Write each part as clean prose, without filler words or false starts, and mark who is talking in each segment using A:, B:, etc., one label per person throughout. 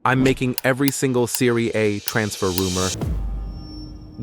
A: I'm making every single Serie A transfer rumor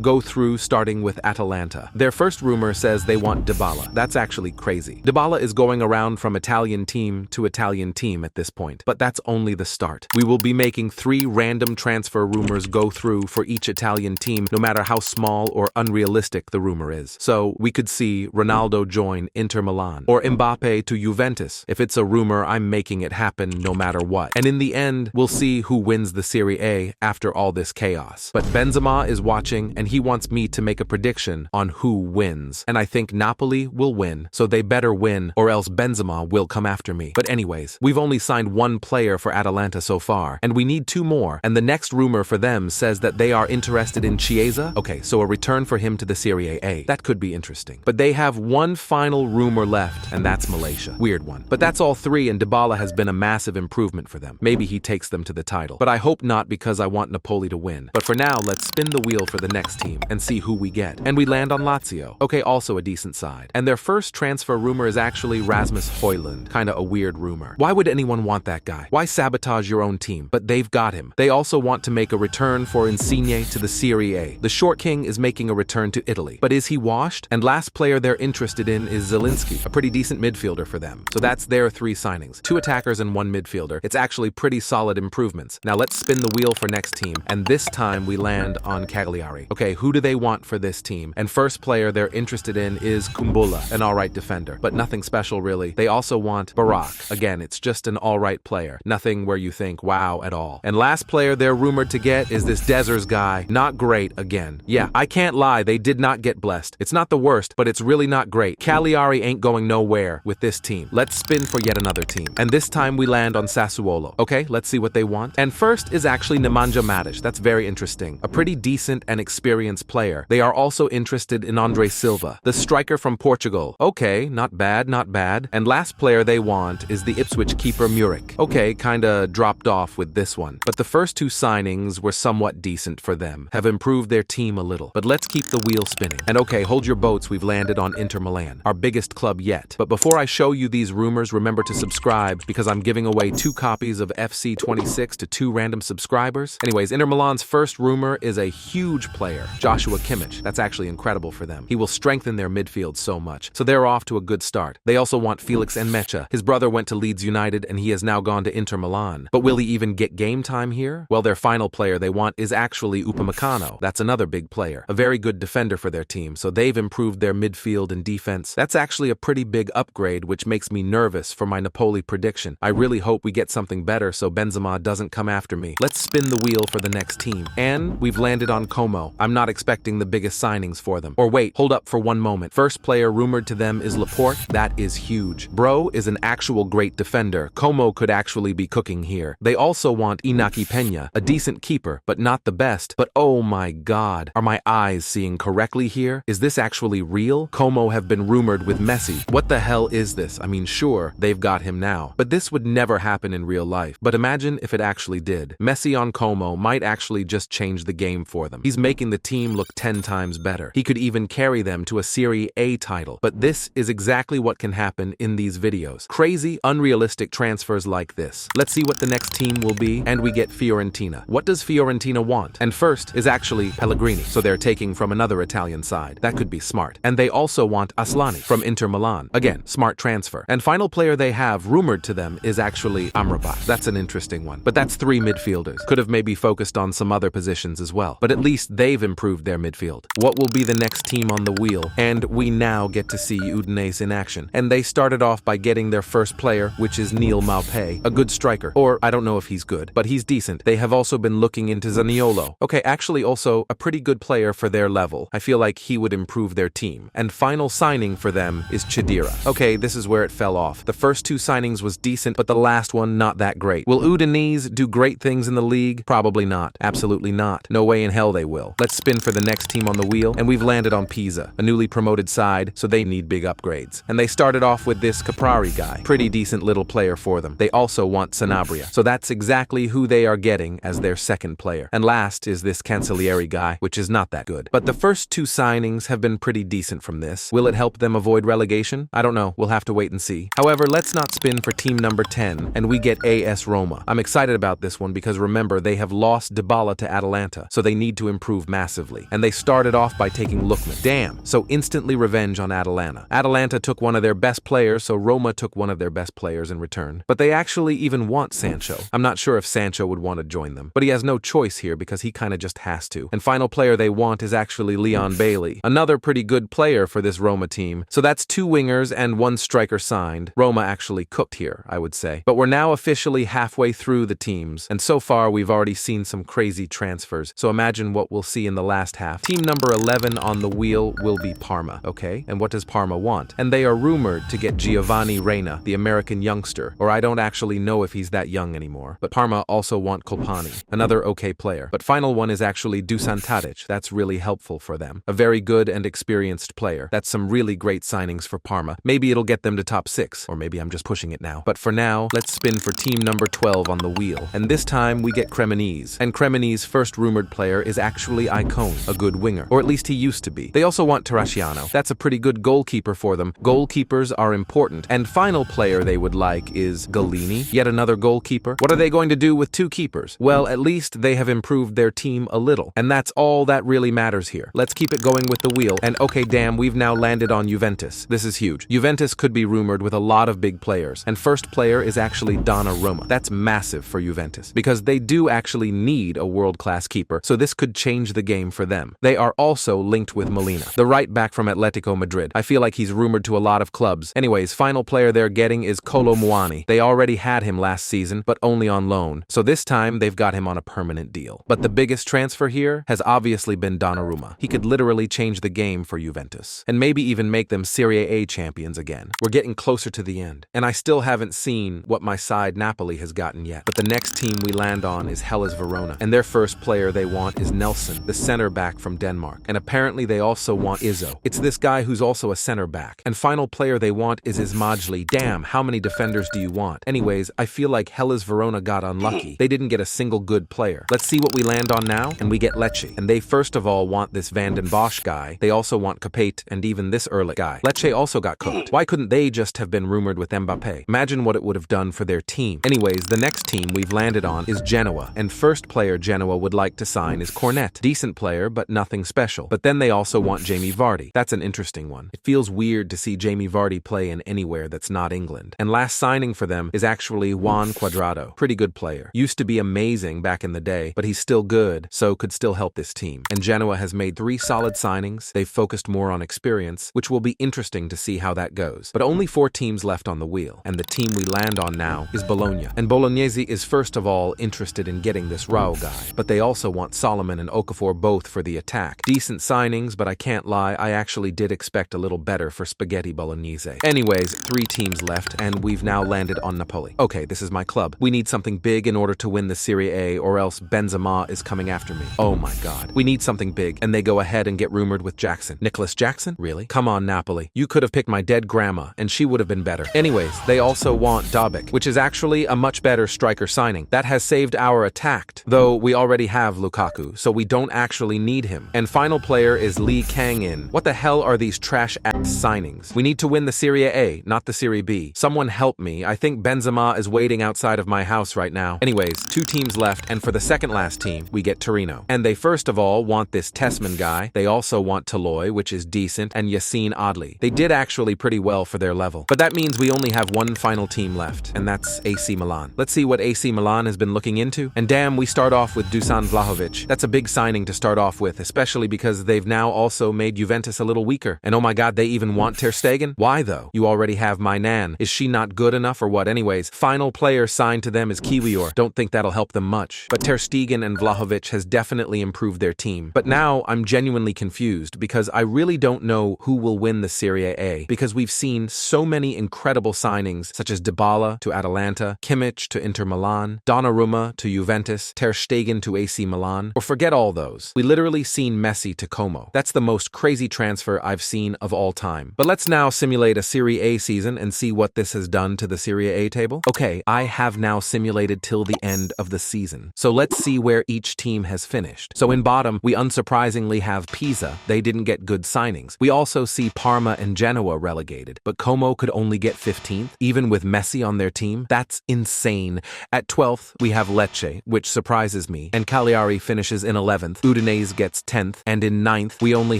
A: go through, starting with Atalanta. Their first rumor says they want Dybala. That's actually crazy. Dybala is going around from Italian team to Italian team at this point, but that's only the start. We will be making 3 random transfer rumors go through for each Italian team, no matter how small or unrealistic the rumor is. So we could see Ronaldo join Inter Milan, or Mbappe to Juventus. If it's a rumor, I'm making it happen no matter what. And in the end, we'll see who wins the Serie A after all this chaos. But Benzema is watching, and he wants me to make a prediction on who wins. And I think Napoli will win, so they better win, or else Benzema will come after me. But anyways, we've only signed 1 player for Atalanta so far, and we need 2 more. And the next rumor for them says that they are interested in Chiesa. Okay, so a return for him to the Serie A. That could be interesting. But they have 1 final rumor left, and that's Malaysia. Weird one. But that's all 3, and Dybala has been a massive improvement for them. Maybe he takes them to the title. But I hope not, because I want Napoli to win. But for now, let's spin the wheel for the next team and see who we get. And we land on Lazio. Okay, also a decent side. And their first transfer rumor is actually Rasmus Højlund. Kinda a weird rumor. Why would anyone want that guy? Why sabotage your own team? But they've got him. They also want to make a return for Insigne to the Serie A. The short king is making a return to Italy. But is he washed? And last player they're interested in is Zielinski, a pretty decent midfielder for them. So that's their 3 signings. 2 attackers and 1 midfielder. It's actually pretty solid improvements. Now let's spin the wheel for next team. And this time we land on Cagliari. Okay, who do they want for this team? And first player they're interested in is Kumbula, an alright defender, but nothing special really. They also want Barak. Again, it's just an alright player. Nothing where you think, wow, at all. And last player they're rumored to get is this Dezers guy. Not great again. Yeah, I can't lie, they did not get blessed. It's not the worst, but it's really not great. Cagliari ain't going nowhere with this team. Let's spin for yet another team. And this time we land on Sassuolo. Okay, let's see what they want. And first is actually Nemanja Matic. That's very interesting. A pretty decent and experienced player. They are also interested in Andre Silva, the striker from Portugal. Okay, not bad, not bad. And last player they want is the Ipswich keeper Muric. Okay, kinda dropped off with this one. But the first 2 signings were somewhat decent for them, have improved their team a little. But let's keep the wheel spinning. And okay, hold your boats, we've landed on Inter Milan, our biggest club yet. But before I show you these rumors, remember to subscribe, because I'm giving away 2 copies of FC 26 to 2 random subscribers. Anyways, Inter Milan's first rumor is a huge player, Joshua Kimmich. That's actually incredible for them. He will strengthen their midfield so much. So they're off to a good start. They also want Felix Nmecha. His brother went to Leeds United and he has now gone to Inter Milan. But will he even get game time here? Well, their final player they want is actually Upamecano. That's another big player. A very good defender for their team, so they've improved their midfield and defense. That's actually a pretty big upgrade, which makes me nervous for my Napoli prediction. I really hope we get something better so Benzema doesn't come after me. Let's spin the wheel for the next team. And we've landed on Como. I'm not expecting the biggest signings for them. Or wait, hold up for one moment. First player rumored to them is Laporte. That is huge. Bro is an actual great defender. Como could actually be cooking here. They also want Inaki Peña, a decent keeper, but not the best. But oh my god, are my eyes seeing correctly here? Is this actually real? Como have been rumored with Messi. What the hell is this? I mean, sure, they've got him now, but this would never happen in real life. But imagine if it actually did. Messi on Como might actually just change the game for them. He's making the team look 10 times better. He could even carry them to a Serie A title. But this is exactly what can happen in these videos. Crazy, unrealistic transfers like this. Let's see what the next team will be, and we get Fiorentina. What does Fiorentina want? And first is actually Pellegrini, so they're taking from another Italian side. That could be smart. And they also want Aslani from Inter Milan. Again, smart transfer. And final player they have rumored to them is actually Amrabat. That's an interesting one. But that's 3 midfielders. Could have maybe focused on some other positions as well. But at least they've improved their midfield. What will be the next team on the wheel? And we now get to see Udinese in action. And they started off by getting their first player, which is Neil Maupay, a good striker. Or, I don't know if he's good, but he's decent. They have also been looking into Zaniolo. Okay, actually also a pretty good player for their level. I feel like he would improve their team. And final signing for them is Chidira. Okay, this is where it fell off. The first 2 signings was decent, but the last one not that great. Will Udinese do great things in the league? Probably not. Absolutely not. No way in hell they will. Let's Let's spin for the next team on the wheel, and we've landed on Pisa, a newly promoted side, so they need big upgrades. And they started off with this Caprari guy. Pretty decent little player for them. They also want Sanabria, so that's exactly who they are getting as their second player. And last is this Cancellieri guy, which is not that good. But the first two signings have been pretty decent from this. Will it help them avoid relegation? I don't know. We'll have to wait and see. However, let's not spin for team number 10, and we get AS Roma. I'm excited about this one because remember, they have lost Dybala to Atalanta, so they need to improve massively. And they started off by taking Lookman. Damn, so instantly revenge on Atalanta. Atalanta took one of their best players, so Roma took one of their best players in return. But they actually even want Sancho. I'm not sure if Sancho would want to join them, but he has no choice here because he kind of just has to. And final player they want is actually Leon Bailey, another pretty good player for this Roma team. So that's two wingers and one striker signed. Roma actually cooked here, I would say. But we're now officially halfway through the teams, and so far we've already seen some crazy transfers, so imagine what we'll see in the last half. Team number 11 on the wheel will be Parma, okay? And what does Parma want? And they are rumored to get Giovanni Reina, the American youngster, or I don't actually know if he's that young anymore. But Parma also want Colpani, another okay player. But final one is actually Dusan Tadic. That's really helpful for them. A very good and experienced player. That's some really great signings for Parma. Maybe it'll get them to top 6, or maybe I'm just pushing it now. But for now, let's spin for team number 12 on the wheel. And this time we get Cremonese. And Cremonese's first rumored player is actually Icone, a good winger. Or at least he used to be. They also want Terracciano. That's a pretty good goalkeeper for them. Goalkeepers are important. And final player they would like is Galini, yet another goalkeeper. What are they going to do with two keepers? Well, at least they have improved their team a little. And that's all that really matters here. Let's keep it going with the wheel. And okay, damn, we've now landed on Juventus. This is huge. Juventus could be rumored with a lot of big players. And first player is actually Donnarumma. That's massive for Juventus because they do actually need a world-class keeper, so this could change the game for them. They are also linked with Molina, the right back from Atletico Madrid. I feel like he's rumored to a lot of clubs. Anyways, final player they're getting is Kolo Muani. They already had him last season, but only on loan, so this time they've got him on a permanent deal. But the biggest transfer here has obviously been Donnarumma. He could literally change the game for Juventus, and maybe even make them Serie A champions again. We're getting closer to the end, and I still haven't seen what my side Napoli has gotten yet. But the next team we land on is Hellas Verona, and their first player they want is Nelson, the center back from Denmark. And apparently they also want Izzo. It's this guy who's also a center back. And final player they want is Ismajli. Damn, how many defenders do you want? Anyways, I feel like Hellas Verona got unlucky. They didn't get a single good player. Let's see what we land on now, and we get Lecce. And they first of all want this Van den Bosch guy. They also want Capate and even this Ehrlich guy. Lecce also got cooked. Why couldn't they just have been rumored with Mbappe? Imagine what it would have done for their team. Anyways, the next team we've landed on is Genoa, and first player Genoa would like to sign is Cornet. Decent player, but nothing special. But then they also want Jamie Vardy. That's an interesting one. It feels weird to see Jamie Vardy play in anywhere that's not England. And last signing for them is actually Juan Cuadrado. Pretty good player. Used to be amazing back in the day, but he's still good, so could still help this team. And Genoa has made 3 solid signings. They've focused more on experience, which will be interesting to see how that goes. But only 4 teams left on the wheel, and the team we land on now is Bologna. And Bolognese is first of all interested in getting this Rao guy, but they also want Solomon and Okafor both for the attack. Decent signings, but I can't lie, I actually did expect a little better for Spaghetti Bolognese. Anyways, 3 teams left, and we've now landed on Napoli. Okay, this is my club. We need something big in order to win the Serie A, or else Benzema is coming after me. Oh my god. We need something big, and they go ahead and get rumored with Jackson. Nicholas Jackson? Really? Come on, Napoli. You could have picked my dead grandma, and she would have been better. Anyways, they also want Dobik, which is actually a much better striker signing. That has saved our attack, though we already have Lukaku, so we don't actually need him. And final player is Lee Kang-in. What the hell are these trash-ass signings? We need to win the Serie A, not the Serie B. Someone help me. I think Benzema is waiting outside of my house right now. Anyways, 2 teams left, and for the second last team, we get Torino. And they first of all want this Tessman guy. They also want Toloi, which is decent, and Yassine Adli. They did actually pretty well for their level. But that means we only have one final team left, and that's AC Milan. Let's see what AC Milan has been looking into. And damn, we start off with Dusan Vlahovic. That's a big signing to start off with, especially because they've now also made Juventus a little weaker. And oh my god, they even want Ter Stegen? Why though? You already have my Nan. Is she not good enough or what? Anyways, final player signed to them is Kiwior. Don't think that'll help them much. But Ter Stegen and Vlahovic has definitely improved their team. But now I'm genuinely confused because I really don't know who will win the Serie A, because we've seen so many incredible signings such as Dybala to Atalanta, Kimmich to Inter Milan, Donnarumma to Juventus, Ter Stegen to AC Milan, or forget all those. knows? We literally seen Messi to Como. That's the most crazy transfer I've seen of all time. But let's now simulate a Serie A season and see what this has done to the Serie A table. Okay, I have now simulated till the end of the season. So let's see where each team has finished. So in bottom, we unsurprisingly have Pisa. They didn't get good signings. We also see Parma and Genoa relegated, but Como could only get 15th, even with Messi on their team. That's insane. At 12th, we have Lecce, which surprises me, and Cagliari finishes in 11th, Udinese gets 10th, and in 9th, we only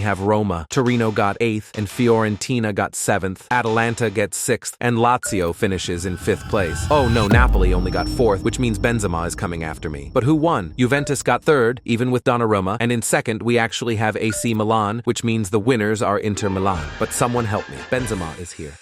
A: have Roma. Torino got 8th, and Fiorentina got 7th, Atalanta gets 6th, and Lazio finishes in 5th place. Oh no, Napoli only got 4th, which means Benzema is coming after me. But who won? Juventus got 3rd, even with Donnarumma, and in 2nd, we actually have AC Milan, which means the winners are Inter Milan. But someone help me. Benzema is here.